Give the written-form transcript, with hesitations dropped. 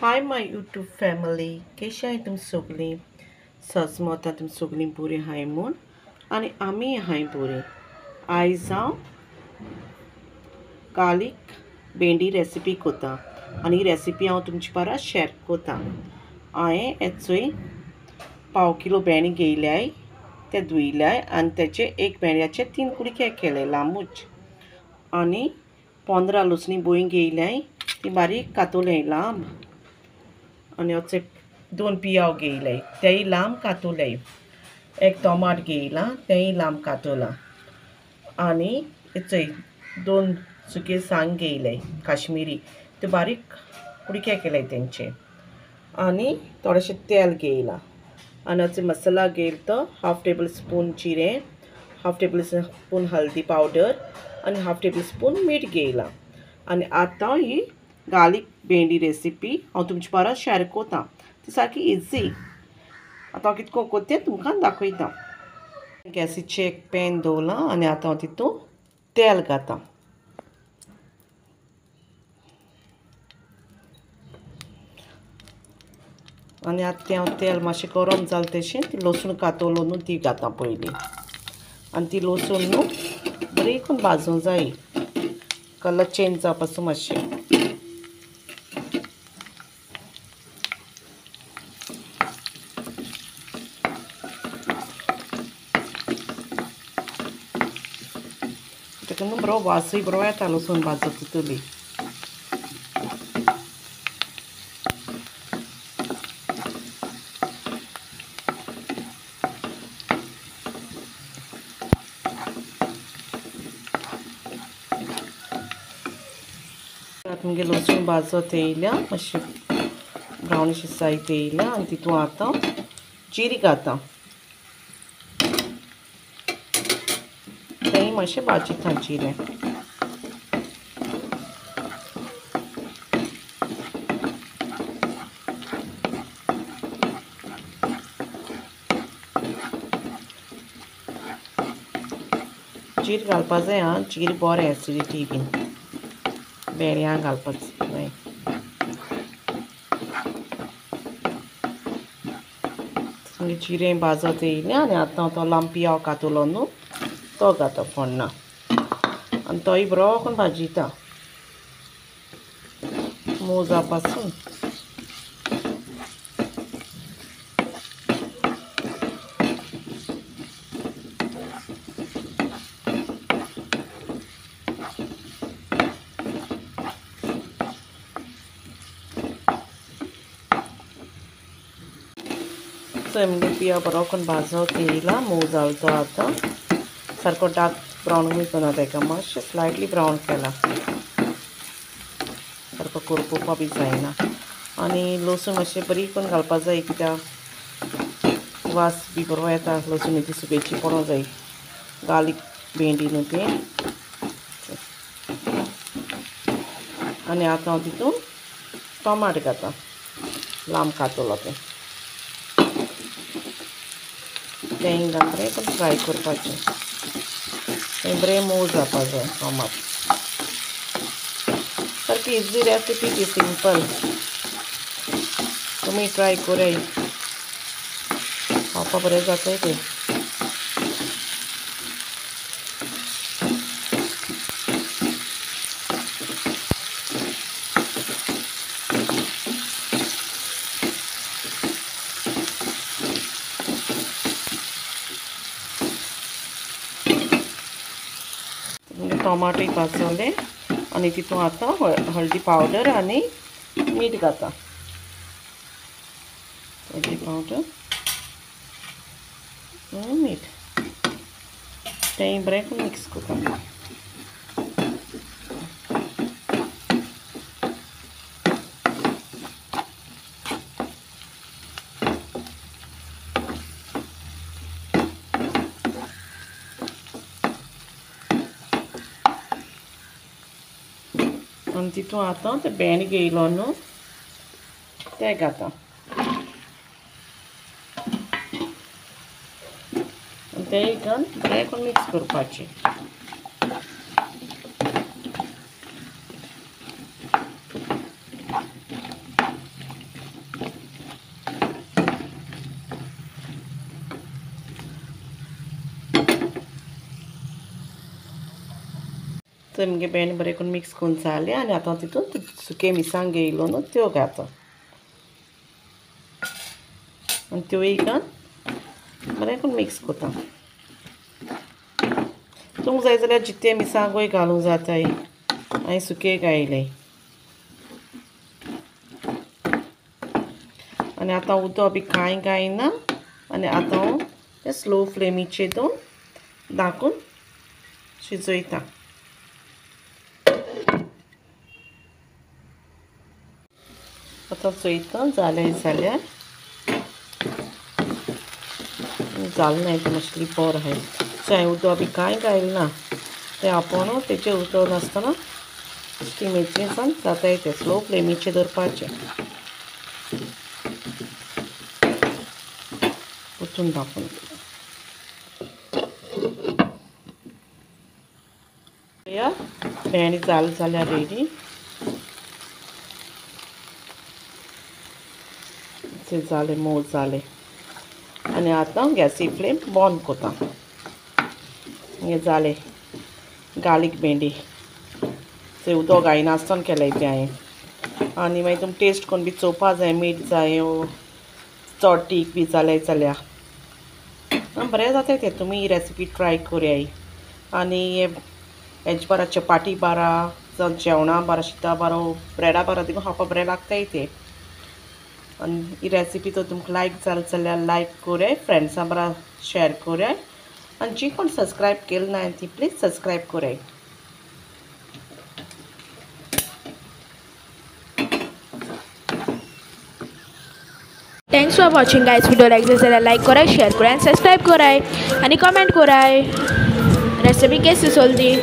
Hi my YouTube family, कशी आहे तुम सगळीं? सजमता तुम सगळीं बरी हाय म्हूण आनी आमी हाय बरी. आयज हांव गार्लीक भेंडी रेसिपी कोतां आनी ही रेसिपी हांव तुमचे बारा शेअर कोतां. हांवें हेचोय पाव किलो भेंडे घेयल्याय, ते धुयल्याय आनी तेचे एक भेंड्याचे 3 कुडके केले लांबूच. आनी 15 लसणी बोयी घेयल्याय, ती बारीक कातोलें लांब. आनी अचे 2 पियाव घेयल्याय, तेय लांब कातोल्याय. एक टोमाट घेयलां, तेय लांब कातोलां. आनी हेचोय 2 सुके सांग घेयल्याय काश्मीरी, ते बारीक कुडके केल्याय तेंचे. आनी थोडेशें तेल घेयलां. आनी अचे मसाला घेयला तो हाफ टेबल स्पून जिरें, हाफ टेबल स्पून हल्दी पावडर आनी हाफ टेबल स्पून मीठ घेयलां. आनी आतां ही गार्लीक भेंडी रेसिपी हांव तुमचे बारा शेअर कोतां. ती सारकी इजी. आतां हांव कितको कोत्ता तें तुमकां दाखयतां. गॅसीचेर एक पॅन दवरलां आनी आतां हांव तितून तेल घातां. आनी आतां हांव तेल मातशें गरम जालें तशें ती लसूण कातोलो न्हू ती घातां पयलीं. आनी ती लसूण न्हू बरी करून भाजूंक जायी, कलर चेंज जावपा पासून मातशें. तेका न्हू बरो वासूय बरो येता लसूण भाजता तितूली. तुमगे लसूण भाजत येयल्या, मातशें ब्रावनीश जायत येयल्या आनी तितून आतां जिरें घातां. तेंय मातशें भाजयतां जिरें. जीर घालपा जाय आं, जीर बरें एसिडिटी बीन. भेंड्यांक घालपाक जाय. जिरें भाजत येयलें आनी आतां हांव तो लांब पियाव कातोलो न्हू तो घातां फोण्णां. आनी तोय बरो करून भाजयतां मोव जावपा पासून. म्हणजे पिया बरो करून भाजत येयला, मोव जालो तो आतां. सारको डार्क ब्रावन करना तेका, मातशें स्लायटली ब्रावन केला. सारको करपुपा बी जायना. आनी लसूण मातशें बरी करून घालपा जाय, कित्याक वास बी बरो येता लसुणीची सुबेची पडों जाय. गार्लीक भेंडी न्हू ती. आनी आतां हांव तितून टोमाट घातां, लांब कातोलो तें. तें घालून बरें करून फ्राय करपाचें. तें बरें मोव जावपा जाय टोमाट. सारकी इजी रेसिपी ती, सिंपल. तुमी ट्राय कराय, खावपा बरें जाताय तें. टोमाटोय भाजले आनी तितून आतां हळदी पावडर आनी मीठ घातां. हळदी पावडर मीठ तें बरें करून मिक्स कोतां. आनी तितून आतां तें भेंडे घेयलो न्हू तें घातां. आनी तेंय घालून बरें करून मिक्स करपाचें. ते मगे भेंडे बरें करून मिक्स करून जालें आनी आतां तितून सुके मिरसांग येयलो न्हू त्यो घालता आनी त्योय घालून बरें करून मिक्स करता तुमकां जाय जाल्यार जितले मिरसांगोय घालूंक जाताय हांवें सुके घायले आनी आतां उदक बी कांय घायना आनी आतां हांव ते स्लो फ्लेमीचेर दवरून धाकून शिजयता आतां चोयता जालें जाल्यार जालें ना तें मातशें लिपोर आहाय सो हांवें उदक बी कांय घायलें ना तें आपोण तेचेर उदक नासतना स्टिमीचेर सावन जाताय तें स्लो फ्लेमीचेर दवरपाचें परतून धापून भेंडे जालें जाल्यार रेडी ते जालें मोव जालें आनी आतां गॅसी फ्लेम बंद कोता हें जालें गार्लीक भेंडी ते उदक घायनासतना केलें तें हांवें आनी मागीर तुमकां टेस्ट करून बी चोवपा जाय मीठ जाय चड तीख बी जालें जाल्यार बरें जाता तें तुमी ही रेसिपी ट्राय कोरयाय आनी हेजे बारा चपाती बारा जावं जेवणा बारा शिता बारा ब्रेडा बारा देखून खावपाक बरें लागताय तें आनी ही रेसिपी तो तुमकां लायक जाली जाल्यार लायक कोराय फ्रेंड्सां बारा शेअर कोराय आनी जी कोण सबस्क्रायब केली ना ती प्लीज सबस्क्रायब कोराय thanks for watching guys video like जाल्यार लायक कराय शेअर कराय आनी सबस्क्रायब कराय आनी कमेंट कराय रेसिपी केसी चलती